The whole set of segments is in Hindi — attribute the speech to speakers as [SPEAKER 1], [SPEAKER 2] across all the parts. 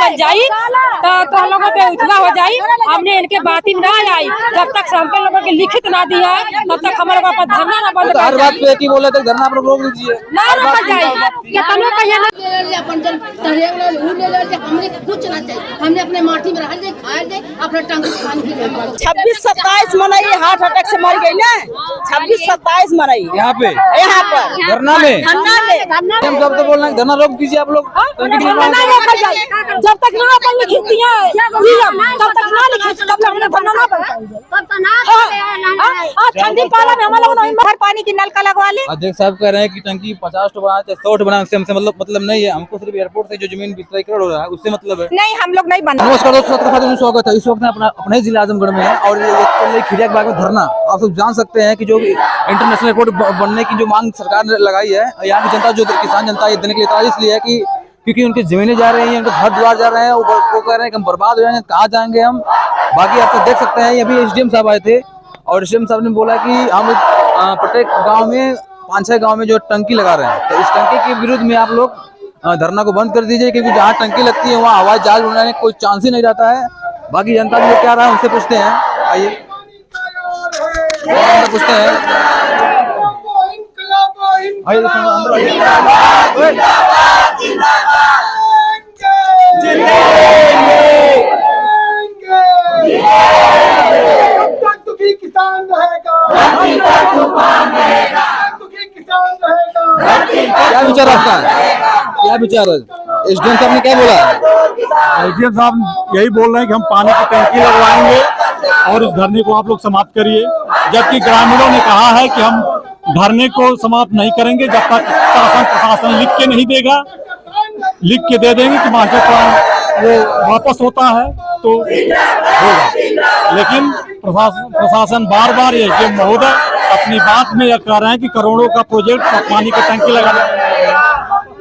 [SPEAKER 1] बन जाये तो हम लोगों पे उठला हो जाये। हमने इनके बात ना आई, जब तक हम लोगों के लिखित ना दिया है तब तक हमारे पास धरना ना बंद।
[SPEAKER 2] हर बात पे की बोले धरना आप लोग रोक दीजिए
[SPEAKER 1] ना रोक जाए।
[SPEAKER 3] हमने अपने माटी में रह दे, खाए दे, अपने टंग
[SPEAKER 4] 26-27 मनाई हार्ट अटैक से मर गई ना। 26-27 मनाई
[SPEAKER 2] यहाँ पर धरना में। हम सब तो बोल रहे हैं धरना रोक दीजिए आप लोग।
[SPEAKER 1] जब तक ना अपन लिखित दिया तब तक ना लिखित, तब तक हमने धरना ना ठंडी पाला में हमारे लोग पानी की नल का लगवा ले।
[SPEAKER 2] अध्यक्ष साहब कह रहे हैं कि टंकी 50 तो बनाए 100 बनाए, उससे हमसे मतलब नहीं है। हमको सिर्फ एयरपोर्ट से जो जमीन 20 एकड़ हो रहा है उससे मतलब है।
[SPEAKER 4] नहीं, हम लोग नहीं बना।
[SPEAKER 2] नमस्कार दोस्तों, स्वागत है। इस वक्त अपने जिला आजमगढ़ में है और ये खिड़िया बाग में धरना। आप सब जान सकते हैं कि जो इंटरनेशनल एयरपोर्ट बनने की जो मांग सरकार ने लगाई है, यहाँ की जनता जो किसान जनता ये देने के लिए इसलिए है कि क्योंकि उनकी जमीनें जा रही हैं, उनके घर द्वार जा रहे हैं, वो कह रहे हैं कि हम बर्बाद हो जाएंगे, कहाँ जाएंगे हम। बाकी आप सब देख सकते हैं, अभी एसडीएम साहब आए थे और एसडीएम साहब ने बोला कि हम प्रत्येक गांव में 5-6 गांव में जो टंकी लगा रहे हैं, तो इस टंकी के विरुद्ध में आप लोग धरना को बंद कर दीजिए, क्योंकि जहाँ टंकी लगती है वहाँ हवाई जहाज उड़ाने का कोई चांस ही नहीं रहता है। बाकी जनता भी क्या रहा है उनसे पूछते हैं। आइए पूछते हैं।
[SPEAKER 5] किसान रहेगा,
[SPEAKER 2] क्या विचार आपका? क्या विचार है? एसडीएम साहब ने क्या बोला?
[SPEAKER 6] एसडीएम साहब यही बोल रहे हैं कि हम पानी की टंकी लगवाएंगे और इस धरने को आप लोग समाप्त करिए। जबकि ग्रामीणों ने कहा है कि हम धरने को समाप्त नहीं करेंगे जब तक शासन प्रशासन लिख के नहीं देगा। लिख के दे देंगे कि मास्टर प्लान वो वापस होता है तो होगा, लेकिन प्रशासन बार बार ये महोदय अपनी बात में यह कह रहे हैं कि करोड़ों का प्रोजेक्ट पानी की टंकी लगाना।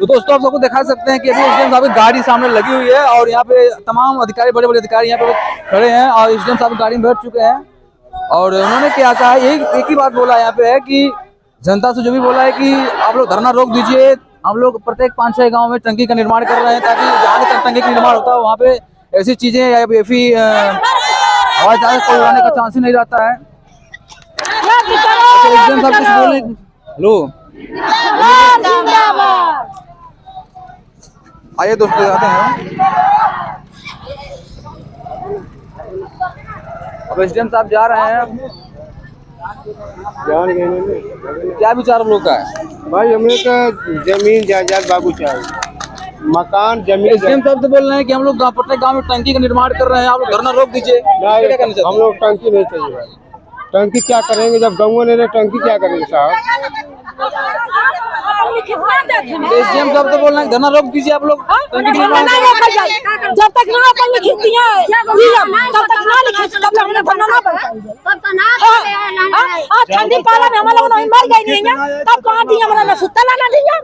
[SPEAKER 2] तो दोस्तों आप सबको दिखा सकते हैं कि अभी एसडीएम साहब की गाड़ी सामने लगी हुई है और यहाँ पे तमाम अधिकारी, बड़े बड़े अधिकारी यहाँ पे खड़े हैं और एसडीएम साहब गाड़ी में बैठ चुके हैं। और उन्होंने क्या कहा है, एक ही बात बोला यहाँ पे है कि जनता से जो भी बोला है कि आप लोग धरना रोक दीजिए। हम लोग प्रत्येक 5-6 गाँव में टंकी का निर्माण कर रहे हैं, ताकि जहाँ तक टंकी का निर्माण होता है वहाँ पे ऐसी चीजें या हवाई जहाज को उड़ाने का चांस ही नहीं रहता है। एसडीएम साहब कुछ बोले? हेलो, आइए दोस्तों आते हैं। अब एसडीएम साहब जा रहे हैं। क्या विचार हम लोग का है?
[SPEAKER 5] भाई हमें तो जमीन जायदाद बाबू चाहिए, मकान जमीन।
[SPEAKER 2] एसडीएम साहब तो बोल रहे हैं कि हम लोग प्रत्येक गांव में टंकी का निर्माण कर रहे हैं, आप लोग धरना रोक दीजिए।
[SPEAKER 5] हम लोग टंकी नहीं चाहिए भाई। टंकी क्या करेंगे जब गाँव ने टंकी क्या करेंगे साहब?
[SPEAKER 2] एसडीएम साहब तो बोल रहे हैं धरना रोक दीजिए आप लोग।
[SPEAKER 1] जब तक ना अपन लिखित दिया तब तक ना लिखित, तब तक हमने धरना ना बंद। ठंडी पाला में हमारे लोग मर गए नहीं, तब कहाँ दिया हमारा ना सुत्ता ना दिया।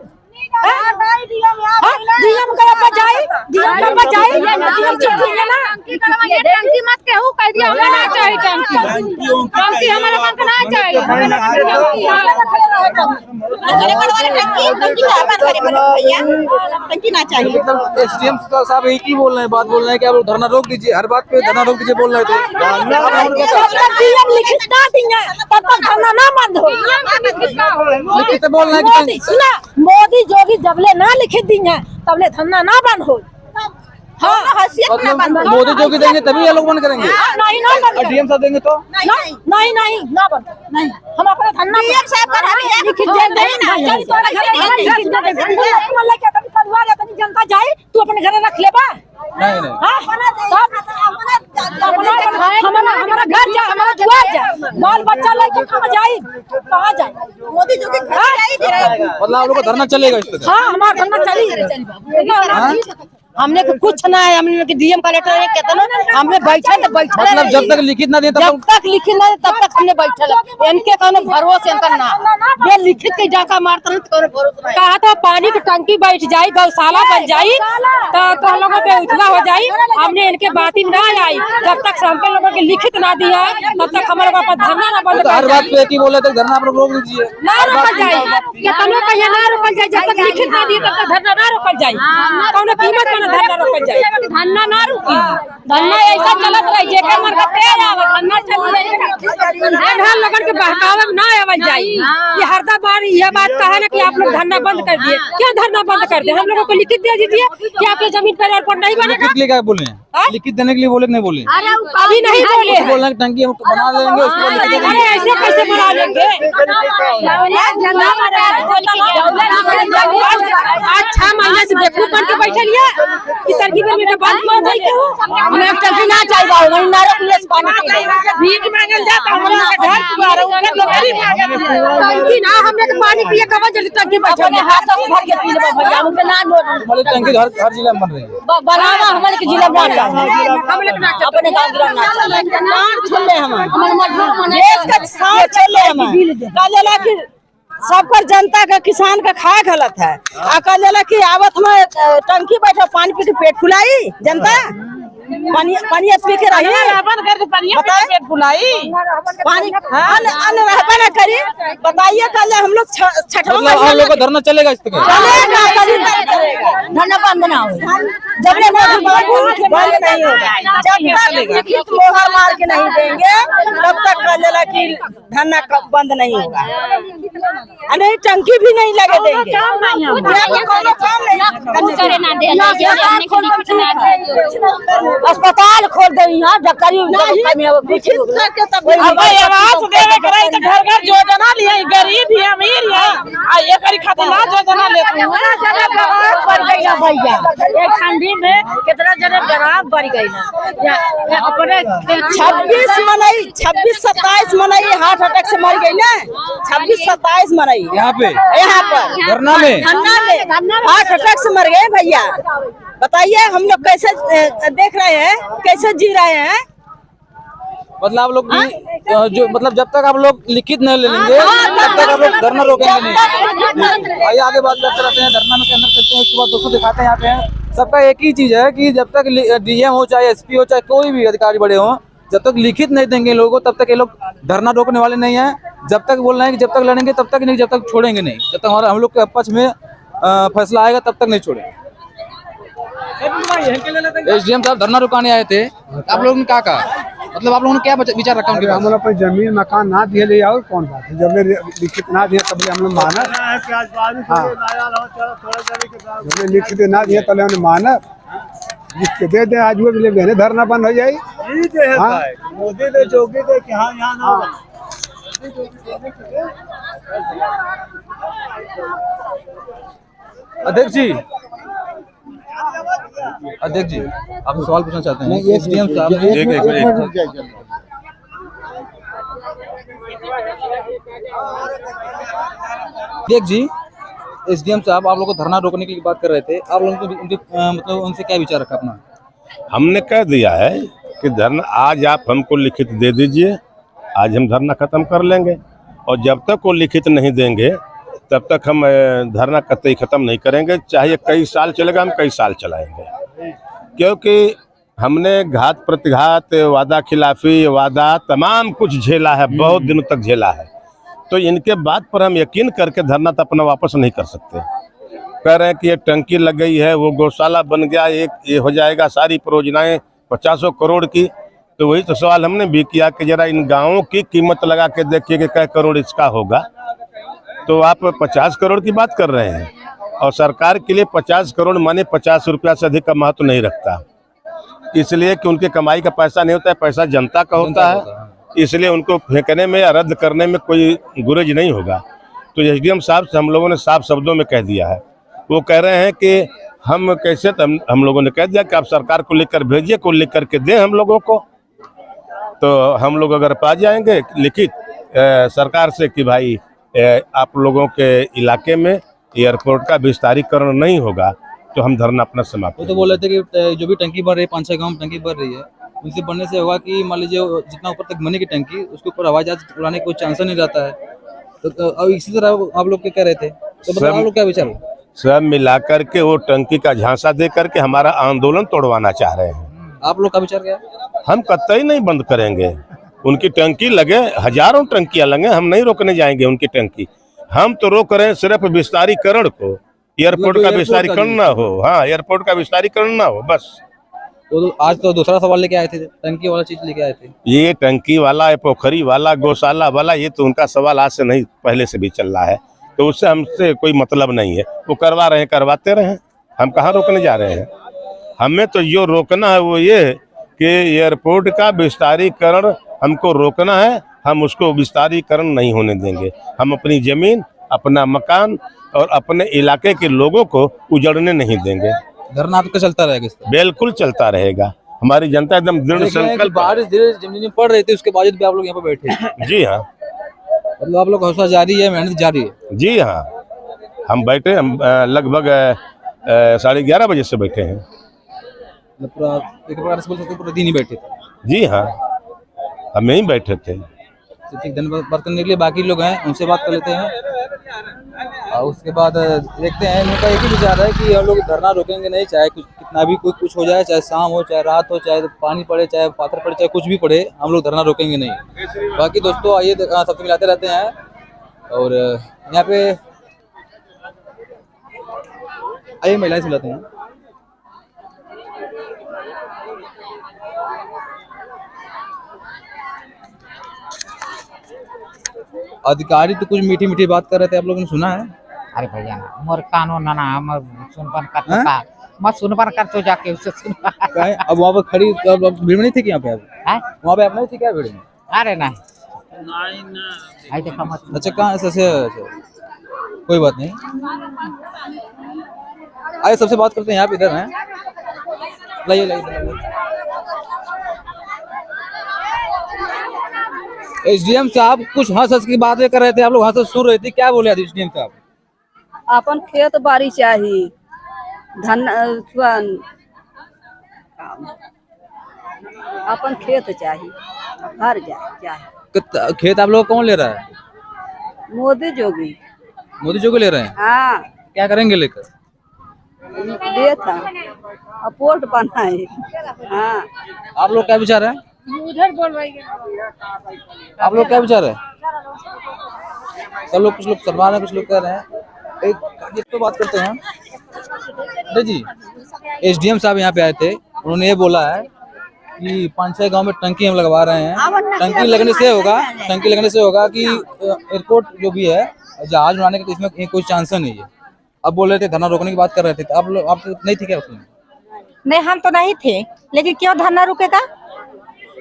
[SPEAKER 1] डीएम का बजाई, डीएम का बजाई, डीएम चिट्ठी है ना, टंकी मत कहू कह दिया हमें ना चाहिए टंकी हमारे मन को ना चाहिए। टंकी ना चाहिए।
[SPEAKER 2] एसडीएम साहब एक ही बोल रहे हैं, बात बोल रहे हैं कि आप लोग धरना रोक दीजिए, हर बात पे धरना रोक दीजिए बोल रहे थे।
[SPEAKER 1] लिखित ना दिया तब तक धरना ना बंद हो।
[SPEAKER 2] लिखित बोल रहे हैं कि
[SPEAKER 1] सुना, मोदी जोगी जबले ना लिखित दी है तबले धरना ना बंद हो।
[SPEAKER 2] मोदी जोगी देंगे तभी ये लोग बंद करेंगे।
[SPEAKER 1] नहीं ना बंद।
[SPEAKER 2] डीएम साहब देंगे तो
[SPEAKER 1] नहीं ना बंद। नहीं, हम अपना धरना डीएम साहब का लिखित दे देना। जनता जाए तू अपने घर रख ले बा।
[SPEAKER 2] नहीं
[SPEAKER 1] हमारा घर जा, हमारा द्वार जा, बाल बच्चा लेके कहाँ जाए? मोदी जो
[SPEAKER 2] मतलब आप लोग का धरना चलेगा इस तरह?
[SPEAKER 1] हाँ, हमारा धरना चलेगा। हमने कुछ ना है, हमने डीएम का लेटर कितना हमने बैठे तो बैठे,
[SPEAKER 2] मतलब जब तक लिखित ना दे
[SPEAKER 1] जब तक लिखित ना तब तक हमने बैठे। इनके कहने भरोसे इनका ना ये लिखित के जाका मारता नहीं। कहा था पानी की टंकी बैठ जाये, गौशाला बन जाये तो हम लोगों पे उठला हो जाये। हमने इनके बात ना आई, जब तक हम लोगों के लिखित ना दिया है तब तक हमारे पास धरना ना बंद।
[SPEAKER 2] हर बात पे बोले तो धरना आप लोग रोक दीजिए,
[SPEAKER 1] ना रोकल जाये। कितनों का ये ना रोकल जाये, जब तक लिखित ना दिए तब तक धरना ना रोकल जाये। कौन कीमत
[SPEAKER 4] धरना रोकल जाए।
[SPEAKER 1] धरना ना रुकी, धरना ऐसा चलत रही जेकर मर के तेज आवे, धरना चल रही लोगन के बहकावे ना आवल जाई। ये हरदा बार यह बात कहा ना कि आप लोग धरना बंद कर दिए, क्या धरना बंद कर दे? हम लोगों को लिखित दे दीजिए कि आपके जमीन पर एयरपोर्ट नहीं बनेगा।
[SPEAKER 2] लिखित लिए क्या बोले हैं? लिखित देने के लिए बोले कि नहीं बोले?
[SPEAKER 1] अभी नहीं बोले हैं।
[SPEAKER 2] बोलना टंकी हम बना लेंगे, उसके बाद लिखित
[SPEAKER 1] अरे ऐसे कैसे बना लेंगे? आज 6 महीने से बेवकूफ बन के बैठे लिया कि तरकीब में बात मान जाए के हो। हमें एक टंकी ना चाहिए, वही नारे पुलिस पानी भीख मांगल जाता हमरा के घर तुम्हारा ऊपर लोगरी मांगल टंकी ना हमने तो पानी पिए कब जल्दी टंकी बैठे अपने हाथ से भर के पी ले भैया हमके ना
[SPEAKER 2] बोले टंकी हर जिला में बन रही है।
[SPEAKER 1] बनावा हमारे के जिला में हम लोग ना अपने गांव जिला में ना
[SPEAKER 4] छोड़ले हम
[SPEAKER 1] मजबूर मने
[SPEAKER 4] देश का साथ छोड़ले हम कहलेला कि सब पर जनता का किसान का खाए गलत है। कहलेला कि आवत में टंकी बैठा पानी पी के पेट फुलाई जनता पानी पी के रही बंद कर दे पानी पेट फुलाई पानी अन्न रहबे ना करी। बताइए कल हम लोग छठवा
[SPEAKER 2] मतलब हम लोग का धरना चलेगा इस तक
[SPEAKER 4] चलेगा
[SPEAKER 1] धरना बंद ना हो
[SPEAKER 4] जब तक बंद नहीं होगा, जब तक लिखित मोहर मार के नहीं देंगे तब तक कहलेला कि धरना बंद नहीं होगा। नहीं टंकी भी नहीं लगे देंगे,
[SPEAKER 1] अस्पताल खोल दे यहाँ डॉक्टरी
[SPEAKER 4] आवास देवे करे तो घर घर योजना लिए गरीब ही अमीर है ये करी खातिर ना योजना लेते हैं
[SPEAKER 1] भैया एक ठंडी में कितना जने गरीब बढ़ गई ना अपने
[SPEAKER 4] 26-27 मनाई हार्ट अटैक से मर गई ना। 26-27 मनाई
[SPEAKER 2] यहाँ पर धरना में
[SPEAKER 4] हार्ट अटैक से मर गए भैया। बताइए हम लोग कैसे देख रहे हैं, कैसे जी रहे हैं?
[SPEAKER 2] मतलब आप लोग भी जो मतलब जब तक आप लोग लिखित नहीं ले लेंगे तब तक आप लोग धरना रोकेंगे नहीं। आइए आगे बात करते रहते हैं, धरना में के अंदर चलते हैं, उसके बाद दोस्तों दिखाते हैं। यहाँ पे सबका एक ही चीज है कि जब तक डीएम हो चाहे एसपी हो चाहे कोई भी अधिकारी बड़े हो, जब तक लिखित नहीं देंगे लोगों को तब तक ये लोग धरना रोकने वाले नहीं है। जब तक बोल रहे हैं कि जब तक लड़ेंगे तब तक नहीं, जब तक छोड़ेंगे नहीं, जब तक हमारा हम लोग के पक्ष में फैसला आएगा तब तक नहीं छोड़ेंगे। एसडीएम साहब धरना रुकाने आए थे, आप लोगों ने क्या कहा? मतलब आप लोगों ने क्या विचार रखा उनके पास?
[SPEAKER 5] हम लोग अपनी जमीन मकान ना दिए ले और कौन बात है, जब लिखित ना दिए तब हम लोग माना। जब लिखित ना दिए तब हमने माना, लिख के दे दे आज वो भी धरना बंद हो जाए।
[SPEAKER 6] मोदी ने जोगी थे कि हाँ यहाँ ना
[SPEAKER 2] अध्यक्ष जी आप सवाल पूछना चाहते हैं? एसडीएम साहब अध्यक्ष जी एसडीएम साहब आप लोगों को धरना रोकने की बात कर रहे थे, आप लोगों को मतलब उनसे क्या विचार रखा अपना?
[SPEAKER 7] हमने कह दिया है कि धरना आज आप हमको लिखित दे दीजिए, आज हम धरना खत्म कर लेंगे और जब तक वो लिखित नहीं देंगे तब तक हम धरना कतई खत्म नहीं करेंगे। चाहे कई साल चलेगा, हम कई साल चलाएंगे, क्योंकि हमने घात प्रतिघात वादा खिलाफी वादा तमाम कुछ झेला है, बहुत दिनों तक झेला है। तो इनके बात पर हम यकीन करके धरना तो अपना वापस नहीं कर सकते। कह रहे हैं कि ये टंकी लग गई है, वो गौशाला बन गया, एक ये हो जाएगा, सारी परियोजनाएं 50 करोड़ की। तो वही तो सवाल हमने भी किया कि जरा इन गाँवों की कीमत लगा के देखिए कि कै करोड़ इसका होगा। तो आप 50 करोड़ की बात कर रहे हैं और सरकार के लिए 50 करोड़ माने 50 रुपया से अधिक का महत्व नहीं रखता, इसलिए कि उनके कमाई का पैसा नहीं होता है, पैसा जनता का होता है, इसलिए उनको फेंकने में या रद्द करने में कोई गुरेज नहीं होगा। तो एसडीएम साहब से हम लोगों ने साफ शब्दों में कह दिया है। वो कह रहे हैं कि हम कैसे, हम लोगों ने कह दिया कि आप सरकार को लिखकर भेजिए, को लिख करके दें हम लोगों को। तो हम लोग अगर पा जाएंगे लिखित सरकार से कि भाई आप लोगों के इलाके में एयरपोर्ट का विस्तारीकरण नहीं होगा, तो हम धरना अपना समाप्त।
[SPEAKER 2] तो बोल रहे थे कि जो भी टंकी बढ़ रही है 5-6 गाँव में टंकी बढ़ रही है, उनसे बढ़ने से होगा कि मान लीजिए जितना ऊपर तक बने की टंकी उसके ऊपर हवाई जहाज उड़ाने का कोई चांस नहीं रहता है। तो इसी तरह आप लोग क्या कह रह थे, तो मतलब आप लोग क्या विचार?
[SPEAKER 7] सब मिलाकर के वो टंकी का झांसा दे करके हमारा आंदोलन तोड़वाना चाह रहे हैं।
[SPEAKER 2] आप लोग का विचार क्या है?
[SPEAKER 7] हम कतई नहीं बंद करेंगे, उनकी टंकी लगे, हजारों टंकियां लगे, हम नहीं रोकने जाएंगे उनकी टंकी। हम तो रोक रहे हैं सिर्फ विस्तारीकरण को, एयरपोर्ट
[SPEAKER 2] मतलब
[SPEAKER 7] का
[SPEAKER 2] एयरपोर्ट
[SPEAKER 7] विस्तारीकरण ना हो। हाँ, एयरपोर्ट का विस्तारीकरण ना हो बस।
[SPEAKER 2] तो आज तो दूसरा सवाल लेके आए थे, टंकी वाला चीज लेके आए थे।
[SPEAKER 7] ये टंकी वाला, ये पोखरी वाला, गौशाला वाला, ये तो उनका सवाल आज से नहीं, पहले से भी चल रहा है, तो उससे हमसे कोई मतलब नहीं है। वो करवा रहे हैं, करवाते रहे, हम कहाँ रोकने जा रहे हैं। हमें तो जो रोकना है वो ये है कि एयरपोर्ट का विस्तारीकरण हमको रोकना है। हम उसको विस्तारीकरण नहीं होने देंगे। हम अपनी जमीन, अपना मकान और अपने इलाके के लोगों को उजड़ने नहीं देंगे।
[SPEAKER 2] धरना आपका चलता रहेगा इस तरह?
[SPEAKER 7] बिल्कुल चलता रहेगा। हमारी जनता एकदम दृढ़
[SPEAKER 2] देख रहे हैं कि
[SPEAKER 7] संकल्प।
[SPEAKER 2] बारिश धीरे झिम पड़ रही थी, उसके बावजूद भी आप लोग यहाँ पे बैठे हैं।
[SPEAKER 7] जी हाँ,
[SPEAKER 2] मतलब आप लोग हौसला जारी है, मेहनत जारी है।
[SPEAKER 7] जी हाँ, हम बैठे, हम लगभग 11:30 बजे से बैठे हैं।
[SPEAKER 2] मतलब पूरा एक प्रकार से बोल सकते हैं पूरा दिन ही बैठे थे।
[SPEAKER 7] जी हाँ, हम यहीं बैठे थे।
[SPEAKER 2] तो ठीक, धन्यवाद करने के लिए बाकी लोग हैं, उनसे बात कर लेते हैं और उसके बाद देखते हैं। इनका एक ही विचार है कि हम लोग धरना रोकेंगे नहीं, चाहे कुछ कितना भी कुछ हो जाए, चाहे शाम हो, चाहे रात हो, चाहे पानी पड़े, चाहे पाथर पड़े, चाहे कुछ भी पड़े, हम लोग धरना रोकेंगे नहीं। बाकी दोस्तों आइए, सबसे मिलाते रहते हैं। और यहाँ पे आइए महिलाएं से मिलाते हैं। अधिकारी तो कुछ मीठी मीठी बात कर रहे थे, आप लोगों ने सुना है?
[SPEAKER 8] अरे भैया ना मोर कानून ना हम सुनपन कर तो का मत सुनपन कर तो जाके उससे सुनवा।
[SPEAKER 2] अब वहाँ पे खड़ी अब भीड़ में नहीं थी क्या? यहाँ पे अब वहाँ पे आप नहीं थी क्या भीड़ में?
[SPEAKER 8] अरे नहीं आई देखा मत।
[SPEAKER 2] अच्छा, कहाँ से? कोई बात नहीं, आइए सबसे बात करते हैं। यहाँ पे इधर हैं, लाइए। एसडीएम साहब कुछ हंस की बातें कर रहे थे, आप लोग हंस सुन रहे थे, क्या बोले एसडीएम साहब?
[SPEAKER 4] अपन खेत बाड़ी चाहिए, धन अपन खेत चाहिए, घर चाहिए।
[SPEAKER 2] खेत आप लोग कौन ले रहा है?
[SPEAKER 4] मोदी जोगी।
[SPEAKER 2] मोदी जी को ले रहे हैं?
[SPEAKER 4] हाँ,
[SPEAKER 2] क्या करेंगे लेकर?
[SPEAKER 4] देता अब वोट बनाए। हाँ,
[SPEAKER 2] आप लोग क्या विचार है?
[SPEAKER 1] उधर बोल रही है।
[SPEAKER 2] आप लोग क्या विचार है? सब लोग, कुछ लोग सलमान है, कुछ लोग कह रहे हैं। एक तो बात करते हैं। अरे जी, एसडीएम साहब यहाँ पे आए थे, उन्होंने ये बोला है कि 5-6 गांव में टंकी हम लगवा रहे हैं। टंकी लगने से होगा कि एयरपोर्ट जो भी है, जहाज बनाने के, तो इसमें कोई चांस नहीं है। अब बोल रहे थे धरना रोकने की बात कर रहे थे, तो आप नहीं थे क्या उसमें?
[SPEAKER 9] नहीं, हम तो नहीं थे, लेकिन क्यों धरना रुकेगा?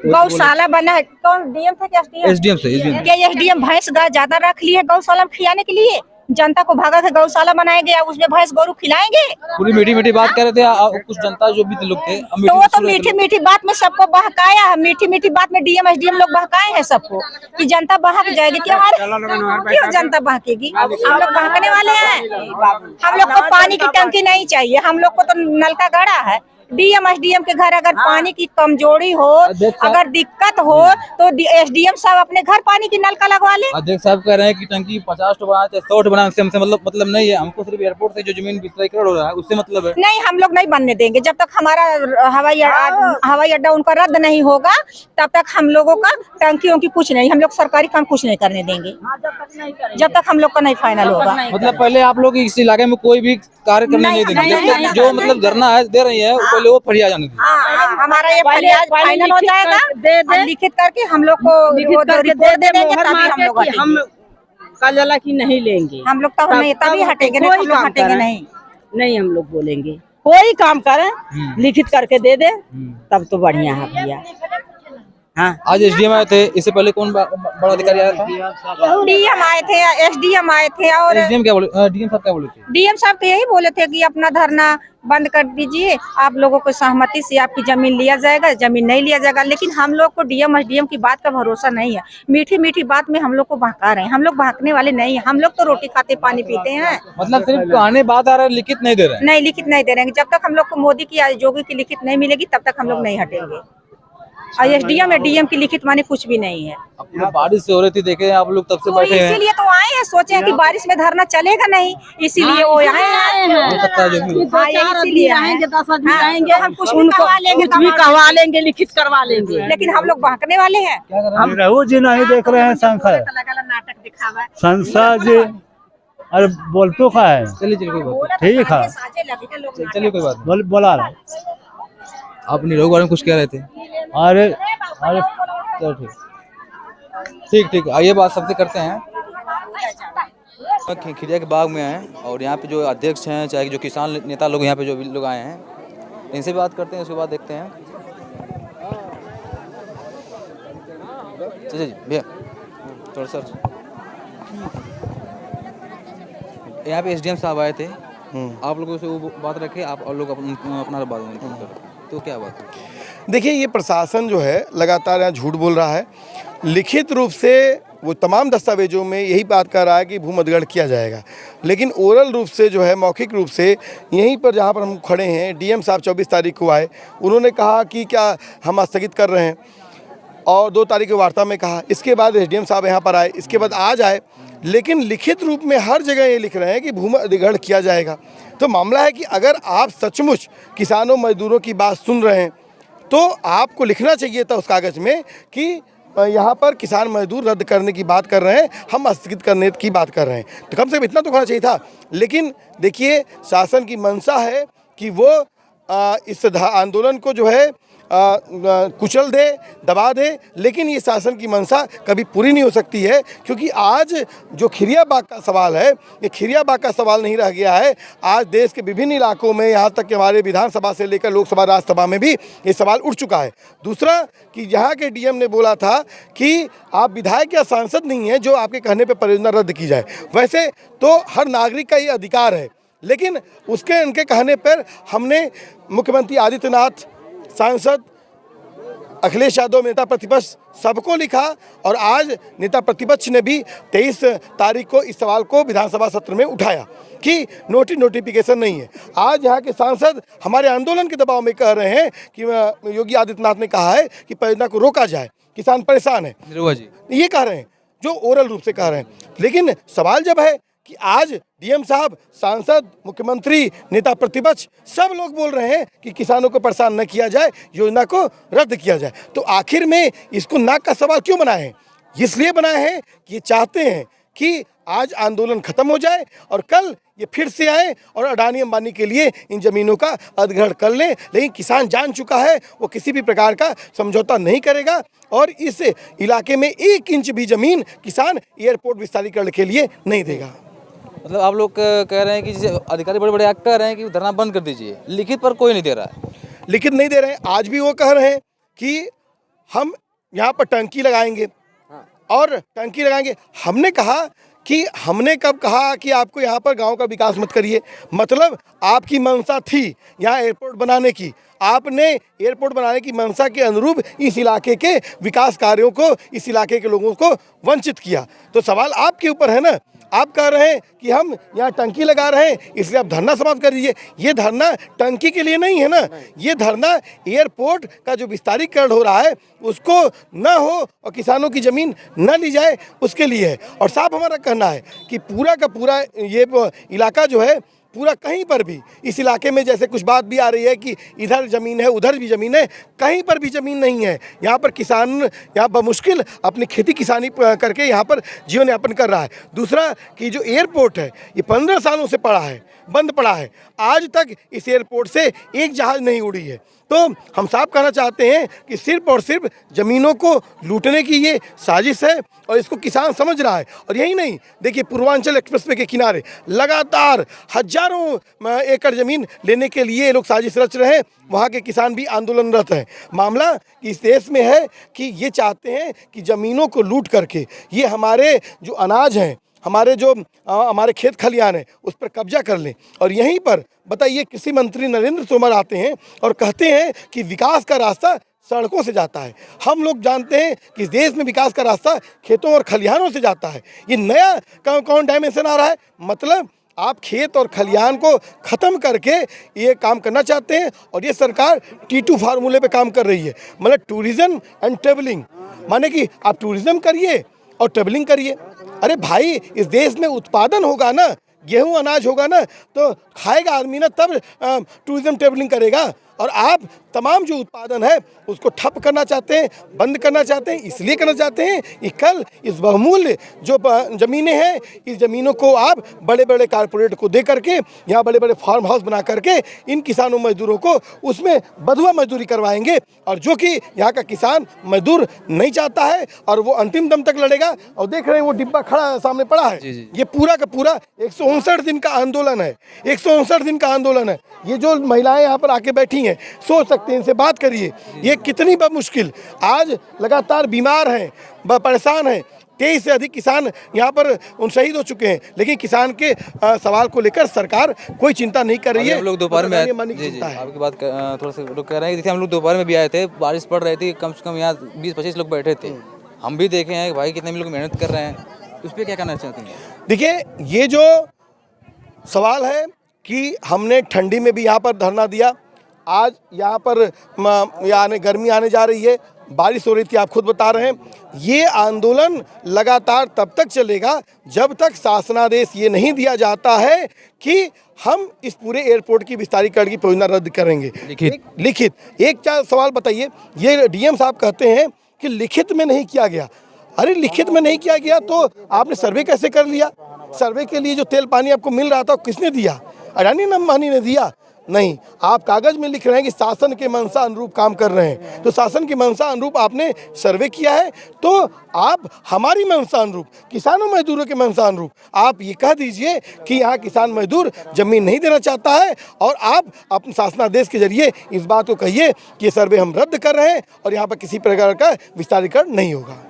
[SPEAKER 9] गौशाला बना है। कौन डीएम था क्या?
[SPEAKER 2] एसडीएम से।
[SPEAKER 9] क्या एसडीएम भैंस गाय ज्यादा रख ली है गौशाला में खिलाने के लिए? जनता को भागा के गौशाला बनाया गया, उसमें भैंस गोरू खिलाएंगे?
[SPEAKER 2] पूरी मीठी मीठी बात कर रहे थे। कुछ जनता जो भी लोग थे,
[SPEAKER 9] तो वो तो मीठी मीठी बात में सबको बहकाया है। मीठी मीठी बात में डीएम एसडीएम लोग बहकाए हैं सबको कि जनता बहक जाएगी। क्यों जनता बहकेगी? हम लोग बहकने वाले हैं? हम लोग को पानी की टंकी नहीं चाहिए, हम लोग को तो नलका गड़ा है। डीएम एसडीएम के घर अगर पानी की कमजोरी हो, अगर दिक्कत हो, तो एसडीएम साहब अपने घर पानी की नलका लगवा ले।
[SPEAKER 2] अध्यक्ष साहब कह रहे हैं कि टंकी 50 बनाए चाहे 100 बनाए, उससे हमसे मतलब नहीं है। हमको सिर्फ एयरपोर्ट से जो जमीन विस्तारीकरण हो रहा है उससे मतलब है।
[SPEAKER 9] नहीं, हम लोग नहीं बनने देंगे जब तक हमारा हवाई अड्डा उनका रद्द नहीं होगा, तब तक हम लोगों का टंकियों की कुछ नहीं, हम लोग सरकारी काम कुछ नहीं करने देंगे जब तक हम लोग का नहीं फाइनल होगा।
[SPEAKER 2] मतलब पहले आप लोग इस इलाके में कोई भी कार्य करने नहीं देंगे जब तक जो मतलब धरना है दे रही है पहले वो फरिया जाने दीजिए।
[SPEAKER 9] हमारा ये फाइनल हो जाएगा, लिखित करके हम लोग को रिपोर्ट दे देंगे, तभी हम लोग
[SPEAKER 4] हम काला की नहीं लेंगे।
[SPEAKER 9] हम लोग तब नहीं, तभी हटेंगे, नहीं हम लोग हटेंगे नहीं।
[SPEAKER 4] हम लोग बोलेंगे कोई काम करें, लिखित करके दे दे, तब तो बढ़िया है भैया। हाँ,
[SPEAKER 2] आज एसडीएम आए थे, इससे पहले कौन बड़ा अधिकारी आया था?
[SPEAKER 9] डीएम आए थे, एसडीएम आए थे। और
[SPEAKER 2] एसडीएम क्या बोले? डीएम साहब क्या बोले थे?
[SPEAKER 9] डीएम साहब तो यही बोले थे कि अपना धरना बंद कर दीजिए, आप लोगों को सहमति से आपकी जमीन लिया जाएगा, जमीन नहीं लिया जाएगा। लेकिन हम लोग को डीएम एसडीएम की बात का भरोसा नहीं है। मीठी मीठी बात में हम लोग को बहका रहे हैं, हम लोग बहकने वाले नहीं है। हम लोग तो रोटी खाते पानी पीते हैं।
[SPEAKER 2] मतलब सिर्फ कहने बात आ रहा है, लिखित नहीं दे रहे हैं?
[SPEAKER 9] नहीं, लिखित नहीं दे रहे हैं। जब तक हम लोग को मोदी की या योगी की लिखित नहीं मिलेगी तब तक हम लोग नहीं हटेंगे। और एसडीएम या डीएम की लिखित माने कुछ भी नहीं है।
[SPEAKER 2] बारिश से हो रही थी, देखे आप लोग तब से बैठे हैं।
[SPEAKER 9] इसीलिए तो आए हैं, सोचे हैं कि बारिश में धरना चलेगा नहीं, इसीलिए वो आए हैं।
[SPEAKER 2] हो सकता है जो भी हो।
[SPEAKER 9] इसीलिए आएंगे, 10 आदमी आएंगे, हम कुछ भी
[SPEAKER 4] कहवा लेंगे, लिखित करवा लेंगे,
[SPEAKER 9] लेकिन हम लोग बहकने वाले हैं।
[SPEAKER 6] हम रहू जी नहीं देख रहे हैं। संख्या
[SPEAKER 9] नाटक दिखावा
[SPEAKER 6] संस्था जी अरे बोल तो का है।
[SPEAKER 2] चलिए कोई बात
[SPEAKER 6] ठीक है,
[SPEAKER 2] नहीं, चलिए कोई बात नहीं।
[SPEAKER 6] बोला रहा।
[SPEAKER 2] आप निरोग बारे में कुछ कह रहे थे?
[SPEAKER 6] अरे अरे
[SPEAKER 2] चलो ठीक आइए बात सबसे करते हैं। खिरिया के बाग में हैं और यहाँ पे जो अध्यक्ष हैं, चाहे जो किसान नेता लोग यहाँ पे जो भी लोग आए हैं, इनसे बात करते हैं, उसके बाद देखते हैं। चलिए जी भैया थोड़ा सर, यहाँ पे एसडीएम साहब आए थे, आप लोगों से वो बात रखे, आप और लोग अपना बात करो, तो क्या बात है?
[SPEAKER 10] देखिए, ये प्रशासन जो है लगातार यहाँ झूठ बोल रहा है। लिखित रूप से वो तमाम दस्तावेजों में यही बात कर रहा है कि भूमि अधिग्रहण किया जाएगा, लेकिन ओरल रूप से जो है, मौखिक रूप से यहीं पर जहाँ पर हम खड़े हैं, डीएम साहब 24 तारीख को आए, उन्होंने कहा कि क्या हम स्थगित कर रहे हैं, और 2 तारीख की वार्ता में कहा। इसके बाद एसडीएम साहब यहाँ पर आए, इसके बाद आज आए, लेकिन लिखित रूप में हर जगह ये लिख रहे हैं कि भूमि अधिग्रहण किया जाएगा। तो मामला है कि अगर आप सचमुच किसानों मजदूरों की बात सुन रहे हैं तो आपको लिखना चाहिए था उस कागज़ में कि यहाँ पर किसान मजदूर रद्द करने की बात कर रहे हैं, हम स्थगित करने की बात कर रहे हैं, तो कम से कम इतना तो होना चाहिए था। लेकिन देखिए, शासन की मंशा है कि वो इस आंदोलन को जो है कुचल दे, दबा दे, लेकिन ये शासन की मंशा कभी पूरी नहीं हो सकती है, क्योंकि आज जो खिरिया बाग का सवाल है, ये खिरिया बाग का सवाल नहीं रह गया है। आज देश के विभिन्न इलाकों में, यहाँ तक कि हमारे विधानसभा से लेकर लोकसभा राज्यसभा में भी ये सवाल उठ चुका है। दूसरा कि यहाँ के डीएम ने बोला था कि आप विधायक या सांसद नहीं हैं जो आपके कहने पर परियोजना रद्द की जाए। वैसे तो हर नागरिक का ये अधिकार है, लेकिन उनके कहने पर हमने मुख्यमंत्री आदित्यनाथ, सांसद अखिलेश यादव, नेता प्रतिपक्ष सबको लिखा, और आज नेता प्रतिपक्ष ने भी 23 तारीख को इस सवाल को विधानसभा सत्र में उठाया कि नोटिफिकेशन नहीं है। आज यहाँ के सांसद हमारे आंदोलन के दबाव में कह रहे हैं कि योगी आदित्यनाथ ने कहा है कि परियोजना को रोका जाए, किसान परेशान है, ये कह रहे हैं, जो ओरल रूप से कह रहे हैं। लेकिन सवाल जब है कि आज डीएम साहब, सांसद, मुख्यमंत्री, नेता प्रतिपक्ष सब लोग बोल रहे हैं कि किसानों को परेशान न किया जाए, योजना को रद्द किया जाए, तो आखिर में इसको नाक का सवाल क्यों बनाए हैं? इसलिए बनाए हैं कि ये चाहते हैं कि आज आंदोलन खत्म हो जाए और कल ये फिर से आए और अडानी अंबानी के लिए इन जमीनों का अधिग्रहण कर लें। लेकिन किसान जान चुका है वो किसी भी प्रकार का समझौता नहीं करेगा, और इस इलाके में 1 इंच भी जमीन किसान एयरपोर्ट विस्तारीकरण के लिए नहीं देगा।
[SPEAKER 2] मतलब आप लोग कह रहे हैं कि जैसे अधिकारी बड़े बड़े एक्ट कह रहे हैं कि धरना बंद कर दीजिए, लिखित पर कोई नहीं दे रहा है।
[SPEAKER 10] लिखित नहीं दे रहे हैं। आज भी वो कह रहे हैं कि हम यहाँ पर टंकी लगाएंगे और टंकी लगाएंगे। हमने कहा कि हमने कब कहा कि आपको यहाँ पर गांव का विकास मत करिए? मतलब आपकी मंशा थी यहाँ एयरपोर्ट बनाने की, आपने एयरपोर्ट बनाने की मंशा के अनुरूप इस इलाके के विकास कार्यों को, इस इलाके के लोगों को वंचित किया। तो सवाल आपके ऊपर है ना। आप कह रहे हैं कि हम यहाँ टंकी लगा रहे हैं इसलिए आप धरना समाप्त कर दीजिए। ये धरना टंकी के लिए नहीं है ना, ये धरना एयरपोर्ट का जो विस्तारीकरण हो रहा है उसको ना हो और किसानों की ज़मीन ना ली जाए उसके लिए है। और साफ हमारा कहना है कि पूरा का पूरा ये इलाका जो है, पूरा कहीं पर भी इस इलाके में जैसे कुछ बात भी आ रही है कि इधर ज़मीन है उधर भी ज़मीन है, कहीं पर भी ज़मीन नहीं है। यहाँ पर किसान यहाँ बमुश्किल अपनी खेती किसानी करके यहाँ पर जीवन यापन कर रहा है। दूसरा कि जो एयरपोर्ट है ये 15 सालों से पड़ा है, बंद पड़ा है, आज तक इस एयरपोर्ट से एक जहाज़ नहीं उड़ी है। तो हम साफ कहना चाहते हैं कि सिर्फ और सिर्फ ज़मीनों को लूटने की ये साजिश है और इसको किसान समझ रहा है। और यही नहीं, देखिए पूर्वांचल एक्सप्रेसवे के किनारे लगातार हजारों एकड़ ज़मीन लेने के लिए ये लोग साजिश रच रहे हैं, वहाँ के किसान भी आंदोलनरत हैं। मामला इस देश में है कि ये चाहते हैं कि ज़मीनों को लूट करके ये हमारे जो अनाज हैं, हमारे जो हमारे खेत खलियान हैं उस पर कब्जा कर लें। और यहीं पर बताइए कृषि मंत्री नरेंद्र तोमर आते हैं और कहते हैं कि विकास का रास्ता सड़कों से जाता है। हम लोग जानते हैं कि इस देश में विकास का रास्ता खेतों और खलिहानों से जाता है। ये नया कौन डायमेंशन आ रहा है? मतलब आप खेत और खलिहान को ख़त्म करके ये काम करना चाहते हैं और ये सरकार T2 फार्मूले पे काम कर रही है। मतलब टूरिज्म एंड ट्रेवलिंग, माने कि आप टूरिज्म करिए और ट्रेवलिंग करिए। अरे भाई, इस देश में उत्पादन होगा ना, गेहूं अनाज होगा ना तो खाएगा आदमी ना, तब टूरिज्म ट्रेवलिंग करेगा। और आप तमाम जो उत्पादन है उसको ठप करना चाहते हैं, बंद करना चाहते हैं। इसलिए करना चाहते हैं कि कल इस बहुमूल्य जो ज़मीनें हैं, इस ज़मीनों को आप बड़े बड़े कारपोरेट को दे करके, यहाँ बड़े बड़े फार्म हाउस बना करके इन किसानों मजदूरों को उसमें बधुआ मजदूरी करवाएंगे। और जो कि यहाँ का किसान मजदूर नहीं चाहता है और वो अंतिम दम तक लड़ेगा। और देख रहे हैं वो डिब्बा खड़ा सामने पड़ा है, ये पूरा का पूरा 159 दिन का आंदोलन है। 159 दिन का आंदोलन है। ये जो महिलाएं यहाँ पर आके बैठी हैं, सोच सकते हैं, इनसे बात करिए, ये कितनी मुश्किल, आज लगातार बीमार हैं, परेशान हैं। 23 से अधिक किसान यहाँ पर शहीद हो चुके हैं, लेकिन किसान के सवाल को लेकर सरकार कोई चिंता नहीं कर रही है।
[SPEAKER 2] हम लोग दोपहर में आपकी बात थोड़ा सा लोग कह रहे हैं, देखिए हम लोग दोपहर में भी आए थे, बारिश पड़ रही थी, कम से कम यहाँ 20-25 लोग बैठे थे। हम भी देखे हैं भाई कितने लोग मेहनत कर रहे हैं, उस पर क्या कहना चाहते हैं?
[SPEAKER 10] देखिए, ये जो सवाल है कि हमने ठंडी में भी यहाँ पर धरना दिया, आज यहाँ पर यानी गर्मी आने जा रही है, बारिश हो रही थी, आप खुद बता रहे हैं। ये आंदोलन लगातार तब तक चलेगा जब तक शासनादेश ये नहीं दिया जाता है कि हम इस पूरे एयरपोर्ट की विस्तारीकरण की परियोजना रद्द करेंगे। लिखित एक चार सवाल बताइए। ये डीएम साहब कहते हैं कि लिखित में नहीं किया गया। अरे लिखित में नहीं किया गया तो आपने सर्वे कैसे कर लिया? सर्वे के लिए जो तेल पानी आपको मिल रहा था किसने दिया? अडानी अंबानी ने दिया? नहीं, आप कागज में लिख रहे हैं कि शासन के मंशा अनुरूप काम कर रहे हैं। तो शासन की मंशा अनुरूप आपने सर्वे किया है, तो आप हमारी मंशा अनुरूप, किसानों मजदूरों के मंशा अनुरूप आप ये कह दीजिए कि यहाँ किसान मजदूर जमीन नहीं देना चाहता है, और आप अपने शासनादेश के जरिए इस बात को कहिए कि ये सर्वे हम रद्द कर रहे हैं और यहाँ पर किसी प्रकार का विस्तारीकरण नहीं होगा।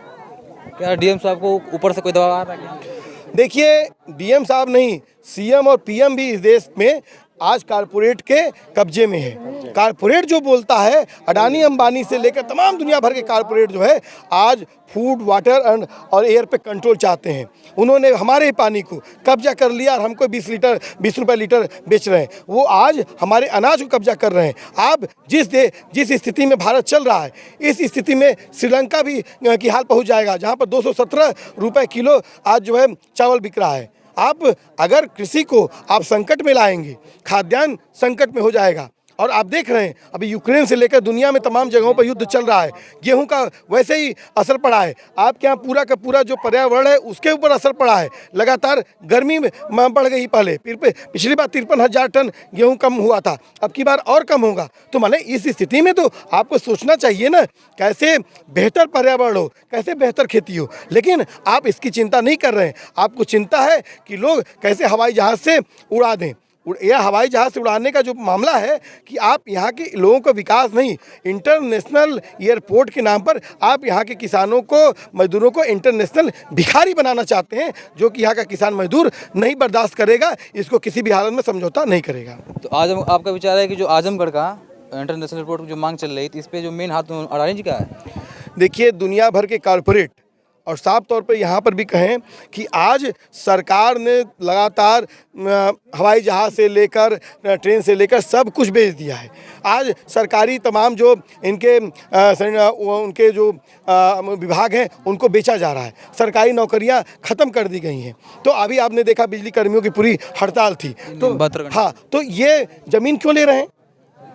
[SPEAKER 2] क्या डीएम साहब को ऊपर से कोई दबाव आ रहा है?
[SPEAKER 10] देखिए, डीएम साहब नहीं, सीएम और पीएम भी इस देश में आज कारपोरेट के कब्जे में है। कारपोरेट जो बोलता है, अडानी अंबानी से लेकर तमाम दुनिया भर के कारपोरेट जो है आज फूड, वाटर और एयर पे कंट्रोल चाहते हैं। उन्होंने हमारे ही पानी को कब्जा कर लिया और हमको 20 रुपए लीटर बेच रहे हैं। वो आज हमारे अनाज को कब्जा कर रहे हैं। आप जिस स्थिति में भारत चल रहा है, इस स्थिति में श्रीलंका भी की हाल पहुंच जाएगा, जहां पर 217 रुपए किलो आज जो है चावल बिक रहा है। आप अगर कृषि को आप संकट में लाएंगे, खाद्यान्न संकट में हो जाएगा। और आप देख रहे हैं अभी यूक्रेन से लेकर दुनिया में तमाम जगहों पर युद्ध चल रहा है, गेहूं का वैसे ही असर पड़ा है। आपके यहाँ पूरा का पूरा जो पर्यावरण है उसके ऊपर असर पड़ा है। लगातार गर्मी में बढ़ गई, पहले पिछली बार 53,000 टन गेहूं कम हुआ था, अब की बार और कम होगा। तो माने इस स्थिति में तो आपको सोचना चाहिए ना, कैसे बेहतर पर्यावरण हो, कैसे बेहतर खेती हो। लेकिन आप इसकी चिंता नहीं कर रहे हैं। आपको चिंता है कि लोग कैसे हवाई जहाज़ से उड़ा दें। यह हवाई जहाज़ से उड़ाने का जो मामला है कि आप यहाँ के लोगों का विकास नहीं, इंटरनेशनल एयरपोर्ट के नाम पर आप यहाँ के किसानों को, मजदूरों को इंटरनेशनल भिखारी बनाना चाहते हैं, जो कि यहाँ का किसान मजदूर नहीं बर्दाश्त करेगा। इसको किसी भी हालत में समझौता नहीं करेगा।
[SPEAKER 2] तो आज आपका विचार है कि जो आजमगढ़ का इंटरनेशनल एयरपोर्ट की जो मांग चल रही थी, इस पर जो मेन हाथ अडानी जी का है?
[SPEAKER 10] देखिए, दुनिया भर के कारपोरेट और साफ तौर पे यहाँ पर भी कहें कि आज सरकार ने लगातार हवाई जहाज़ से लेकर ट्रेन से लेकर सब कुछ बेच दिया है। आज सरकारी तमाम जो उनके जो विभाग हैं उनको बेचा जा रहा है। सरकारी नौकरियां ख़त्म कर दी गई हैं। तो अभी आपने देखा बिजली कर्मियों की पूरी हड़ताल थी। तो हाँ, तो ये ज़मीन क्यों ले रहे हैं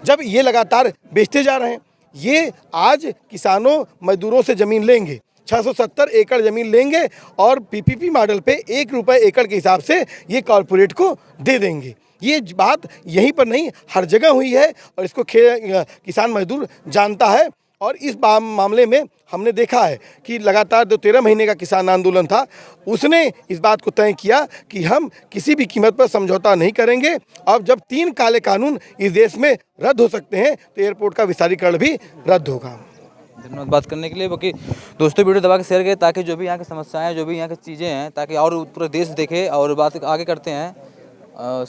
[SPEAKER 10] जब ये लगातार बेचते जा रहे हैं? ये आज किसानों मजदूरों से ज़मीन लेंगे, 670 एकड़ ज़मीन लेंगे और पीपीपी मॉडल पे 1 रुपये एकड़ के हिसाब से ये कॉरपोरेट को दे देंगे। ये बात यहीं पर नहीं, हर जगह हुई है और इसको किसान मजदूर जानता है। और इस मामले में हमने देखा है कि लगातार जो 13 महीने का किसान आंदोलन था, उसने इस बात को तय किया कि हम किसी भी कीमत पर समझौता नहीं करेंगे। अब जब 3 काले कानून इस देश में रद्द हो सकते हैं तो एयरपोर्ट का विस्तारीकरण भी रद्द होगा।
[SPEAKER 2] धन्यवाद बात करने के लिए। बाकी दोस्तों, वीडियो दबा के शेयर करें ताकि जो भी यहाँ की समस्याएं, जो भी यहाँ की चीज़ें हैं, ताकि और पूरा देश देखे और बात आगे करते हैं।
[SPEAKER 3] हमने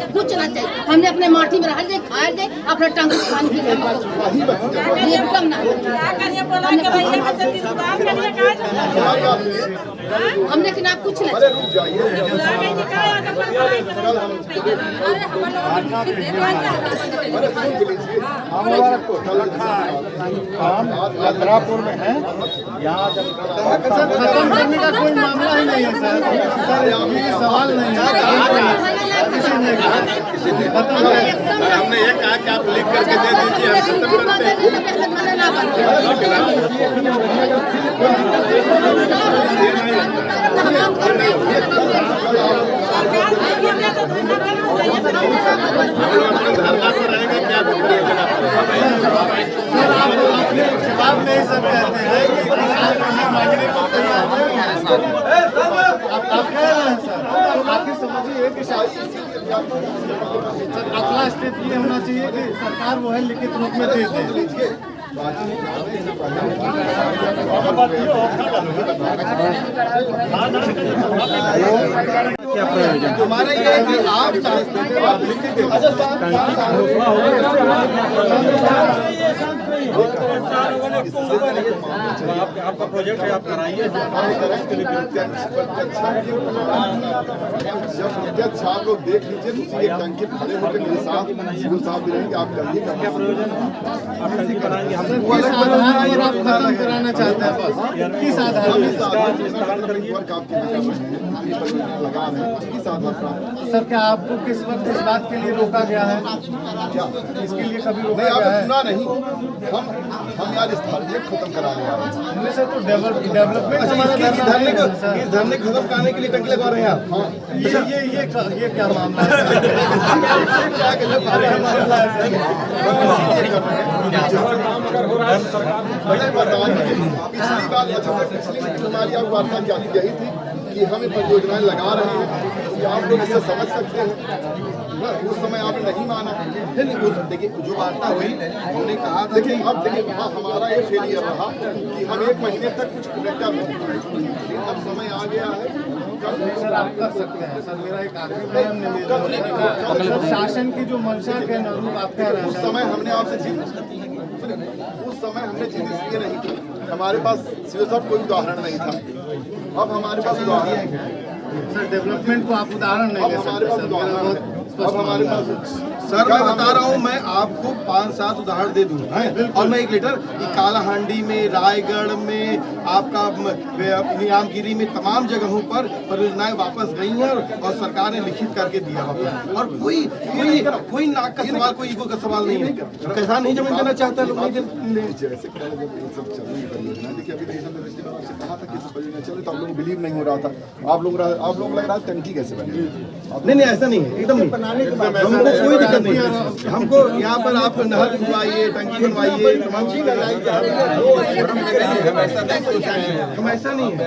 [SPEAKER 3] कुछ ना चाहिए, हमने अपने माटी में रह दे, खाए दे, अपने टंग पानी पी ये कम ना। हमने कि ना कुछ नहीं।
[SPEAKER 6] मथुरापुर में है, यहाँ खत्म करने का कोई मामला ही नहीं है सर। ये सवाल नहीं है।
[SPEAKER 7] हमने ये कहा कि आप लिख करके दे दीजिए, हम खत्म करते हैं। धरना पर रहेगा क्या
[SPEAKER 6] जवाब नहीं सब कहते हैं कि मांगने को तैयार है। आप कह रहे हैं सर, आखिर समझिए कि सर अगला स्टेप ये होना चाहिए कि सरकार वो है लिखित रूप में दे दे।
[SPEAKER 10] हमारा ये है कि आप
[SPEAKER 6] आपका प्रोजेक्ट है, आप कराइए।
[SPEAKER 5] अध्यक्ष आप लोग देख लीजिए, ये टंकी खड़े होकर मेरे साथ सीओ साहब भी रहेंगे, आप करिए क्या प्रयोजन है, आप टंकी बनाएंगे। हम
[SPEAKER 6] आप खत्म कराना चाहते हैं बस किस आधार
[SPEAKER 5] लगा रहे हैं किस आधार पर?
[SPEAKER 6] सर क्या आपको किस वक्त इस बात के लिए रोका गया है? इसके लिए कभी रोका गया है?
[SPEAKER 5] सुना नहीं, हम यार इस धरने खत्म करा रहे हैं।
[SPEAKER 6] हमने सर तो डेवलपमेंट हमारा धरने
[SPEAKER 10] खत्म कराने के लिए टंकी लगवा रहे हैं आप?
[SPEAKER 5] हाँ,
[SPEAKER 6] ये क्या मामला है?
[SPEAKER 5] पिछली हमारी आप वार्ता यही थी कि हम ये परियोजनाएं लगा रहे हैं, आप लोग इसे समझ सकते हैं। उस समय आपने नहीं माना, देखिए जो वार्ता हुई हमने कहा था कि अब देखिए वहाँ हमारा ये फेलियर रहा कि हम 1 महीने तक कुछ बेहतर नहीं, अब समय आ गया है।
[SPEAKER 6] सर आप कर सकते हैं। सर मेरा एक आखिरी बयान निवेदन, शासन की जो मंशा के अनुरूप आप कह रहे हैं,
[SPEAKER 5] उस समय हमने आपसे जिद इसलिए नहीं की, हमारे पास सीओ साहब कोई उदाहरण नहीं था। अब हमारे पास उदाहरण है
[SPEAKER 6] सर, डेवलपमेंट को आप उदाहरण नहीं दे सकते सर।
[SPEAKER 5] अब हमारे पास
[SPEAKER 10] सर मैं बता रहा हूँ, मैं आपको 5-7 उदाहरण दे दूँ और मैं एक लेटर कालाहांडी में, रायगढ़ में, आपका नियामगिरी में, तमाम जगहों पर परियोजनाएं वापस गई हैं और सरकार ने लिखित करके दिया वापस। और कोई नाक का सवाल, कोई ईगो का सवाल नहीं है। कैसा नहीं जमीन देना चाहता लोग नहीं
[SPEAKER 5] जैसे देखिए अभी कहा था कि चले तो आप लोग बिलीव नहीं हो रहा था, आप लोग लग रहा है टंकी कैसे बने?
[SPEAKER 10] नहीं ऐसा नहीं है, एकदम नहीं। हमको कोई दिक्कत नहीं है। हमको यहाँ पर आप नहर बनवाइए, टंकी बनवाइए, तमाम चीज हम ऐसा नहीं है।